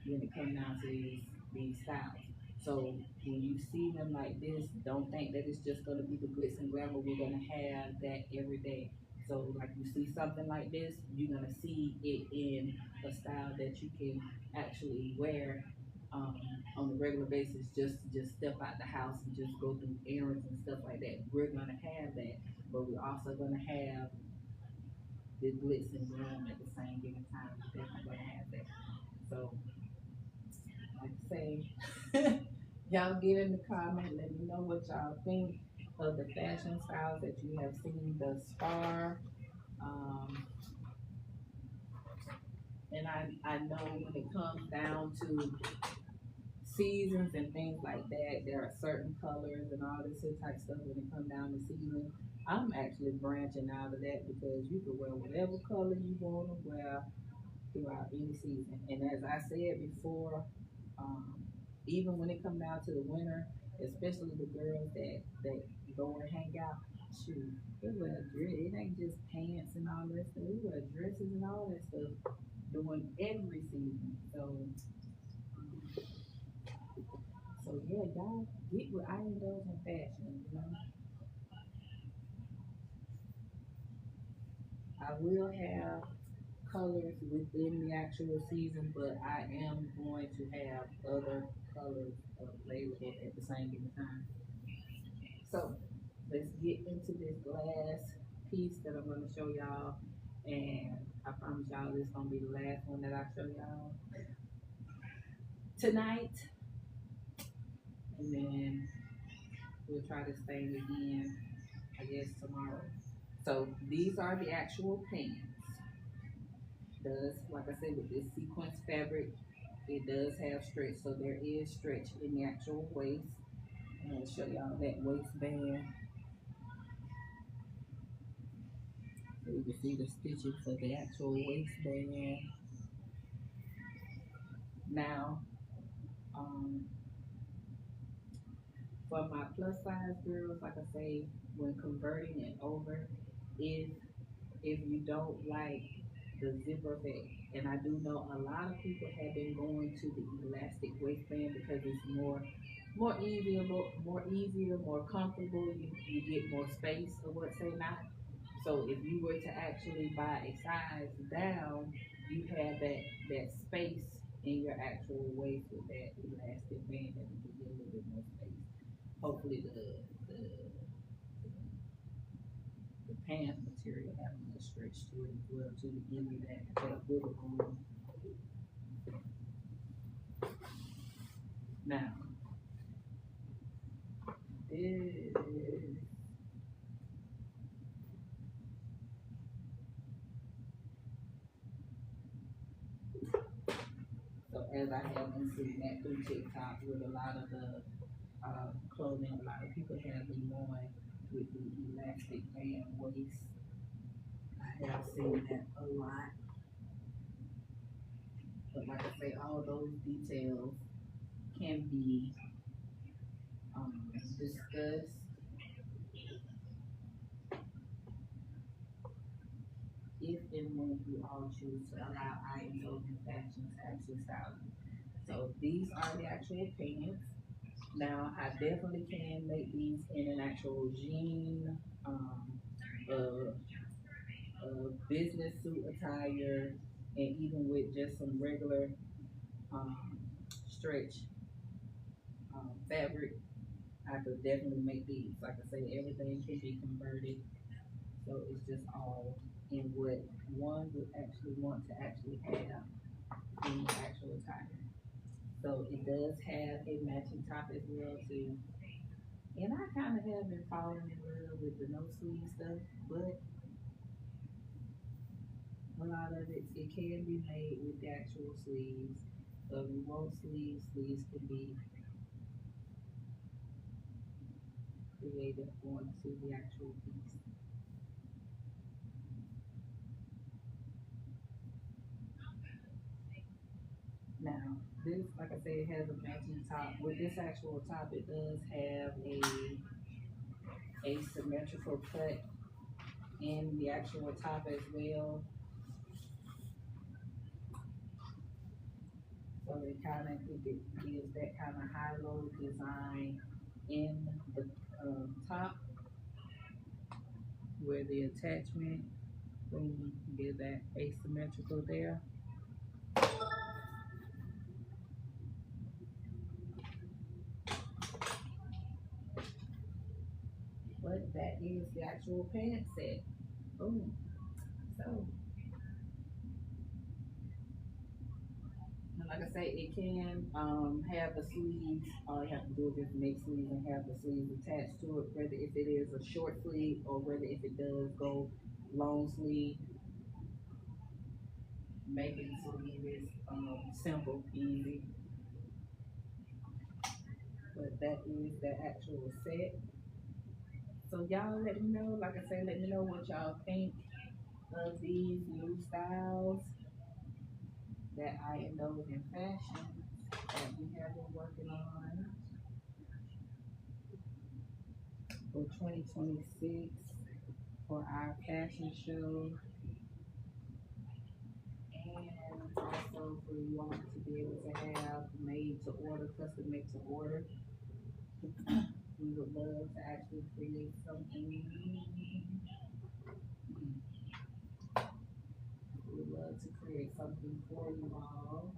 when it comes down to these styles. So when you see them like this, don't think that it's just gonna be the glitz and glamour. We're gonna have that every day. So like you see something like this, you're gonna see it in a style that you can actually wear on a regular basis. Just step out the house and just go through errands and stuff like that. We're gonna have that, but we're also gonna have the glitz and glam at the same given time. We're definitely gonna have that. So like I say, y'all get in the comment. Let me know what y'all think of the fashion styles that you have seen thus far. Um, and I know when it comes down to seasons and things like that, there are certain colors and all this type of stuff when it comes down to season. I'm actually branching out of that because you can wear whatever color you want to wear throughout any season. And as I said before, um, even when it comes down to the winter, especially the girls that go and hang out, shoot, they wear dress. It ain't just pants and all that stuff. We wear dresses and all that stuff during every season. So yeah, y'all get with I Indulge in Fashion. I will have colors within the actual season, but I am going to have other colors available at the same given time. So let's get into this glass piece that I'm going to show y'all, and I promise y'all this is going to be the last one that I show y'all tonight, and then we'll try to stay again, I guess, tomorrow. So these are the actual pants. Does, like I said, with this sequence fabric, it does have stretch, so there is stretch in the actual waist. I'm gonna show y'all that waistband. So you can see the stitching for the actual waistband. Now, um, for my plus size girls, like I say, when converting it over, if you don't like the zipper effect, and I do know a lot of people have been going to the elastic waistband because it's more comfortable. You get more space or what say not. So if you were to actually buy a size down, you have that space in your actual waist with that elastic band that will give you a little bit more space. Hopefully the pants material have a little stretch to it as well too to give you that wiggle room. Now this, so as I have been seeing that through TikTok with a lot of the clothing, a lot of people have been going with the elastic band waist. I have seen that a lot. But like I say, all those details can be discussed if and when you all choose to allow INO and fashion to actually style you. So these are the actual pants. Now I definitely can make these in an actual jean, uh, business suit attire, and even with just some regular um, stretch fabric. I could definitely make these. Like I say, everything can be converted. So it's just all in what one would actually want to actually have in the actual attire. So it does have a matching top as well too. And I kind of have been falling in love with the no sleeve stuff, but a lot of it can be made with the actual sleeves. So if you want sleeves, sleeves can be created onto the actual piece. Now, this, like I said, it has a matching top. With this actual top, it does have a symmetrical cut in the actual top as well. So it kind of gives that kind of high-low design in the top where the attachment, boom, give that asymmetrical there. But that is the actual pant set. Boom. So, and like I say, it can have the sleeves. All you have to do is just make sleeves and have the sleeves attached to it, whether if it is a short sleeve or whether if it does go long sleeve. Making sleeve is simple, easy. But that is the actual set. So y'all let me know, like I said, let me know what y'all think of these new styles that I indulge in fashion that we have been working on for 2026 for our fashion show, and also for you all to be able to have made to order, custom made to order. We would love to actually create something to create something for you all.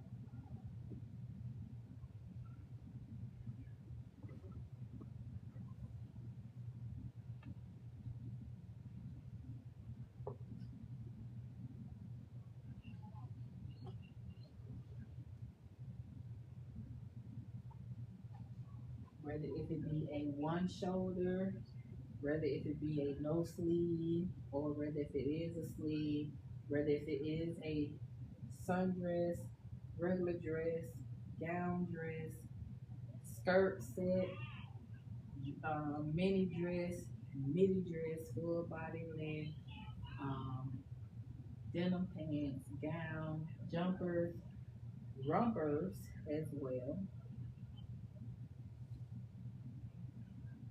Whether if it be a one shoulder, whether if it be a no sleeve, or whether if it is a sleeve, whether if it is a sundress, regular dress, gown dress, skirt set, mini dress, midi dress, full body length, um, denim pants, gown, jumpers, rompers as well.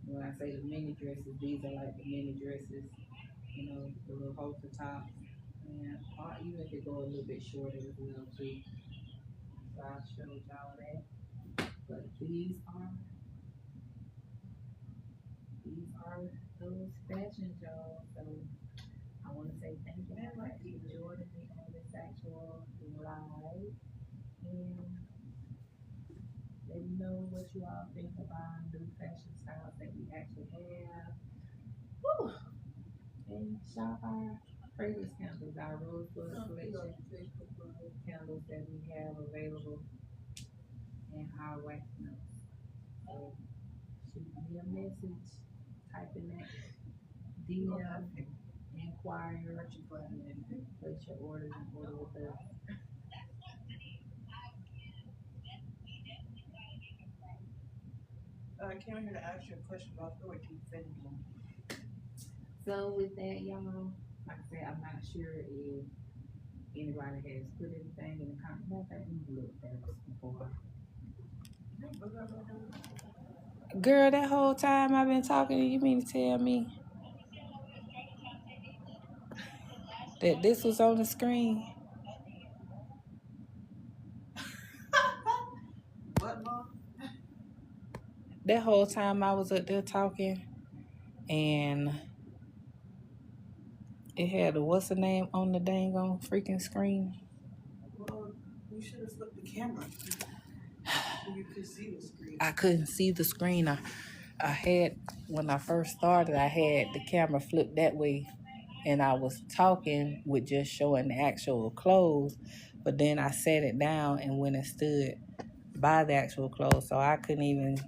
When I say the mini dresses, these are like the mini dresses, the little halter tops. And or even if it go a little bit shorter as well too. So I showed y'all that. But these are those fashions, y'all. So I want to say thank you for joining me on this actual live, and let me know what you all think about new fashion styles that we actually have. Woo! And shop our fragrance candles, our rosebud collection candles that we have available, and our wax melts. So shoot me a message, type in that DM, inquire, and place your orders and order with us. I came here to ask you a question, but I feel like you finished one. So with that, y'all, like I said, I'm not sure if anybody has put anything in the comments. Matter of fact, let me look first before. Girl, that whole time I've been talking to you, mean to tell me that this was on the screen? What, Mom? That whole time I was up there talking, and it had a what's the name on the dang on freaking screen. Well, you should have flipped the camera. You could see the screen. I couldn't see the screen. I had, when I first started, I had the camera flipped that way, and I was talking with just showing the actual clothes, but then I set it down and went and stood by the actual clothes, so I couldn't even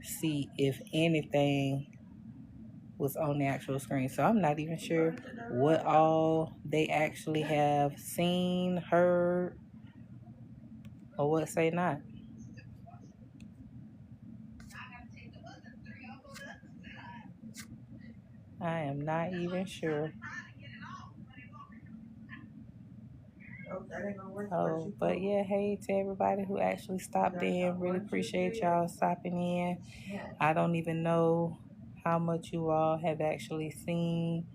see if anything was on the actual screen. So I'm not even sure what all they actually have seen, heard, or what say not. I am not even sure. Oh, but yeah, hey to everybody who actually stopped in. Really appreciate y'all stopping in. I don't even know how much you all have actually seen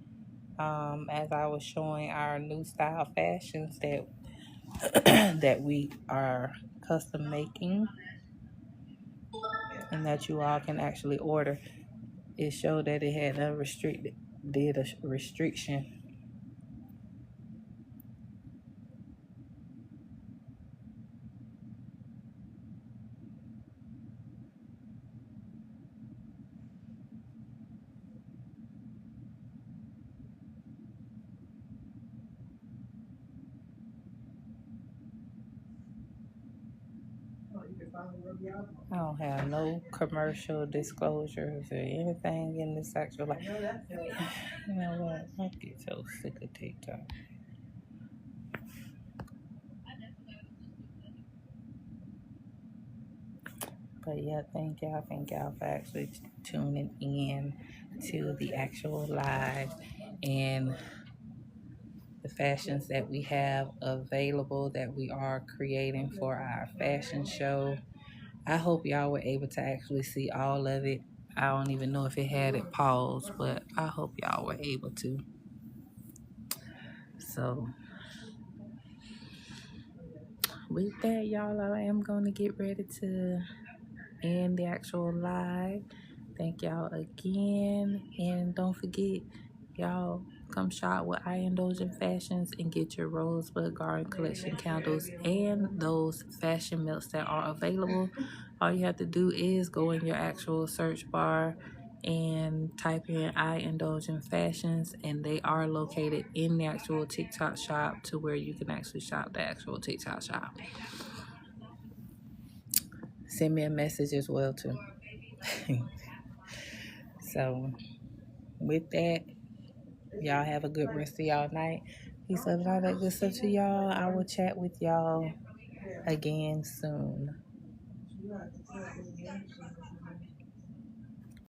as I was showing our new style fashions that that we are custom making and that you all can actually order. It showed that it had a restriction. I don't have no commercial disclosures or anything in this actual life. You know what? I get so sick of TikTok. But yeah, thank y'all for actually tuning in to the actual live and the fashions that we have available that we are creating for our fashion show. I hope y'all were able to actually see all of it. I don't even know if it had it paused, but I hope y'all were able to. So with that, y'all, I am going to get ready to end the actual live. Thank y'all again. And don't forget, y'all, come shop with I Indulgent Fashions and get your Rosebud Garden Collection candles and those fashion melts that are available. All you have to do is go in your actual search bar and type in I Indulgent Fashions, and they are located in the actual TikTok shop to where you can actually shop the actual TikTok shop. Send me a message as well too. So with that, y'all have a good rest of y'all night. Peace, love, and all that good stuff to y'all. I will chat with y'all again soon.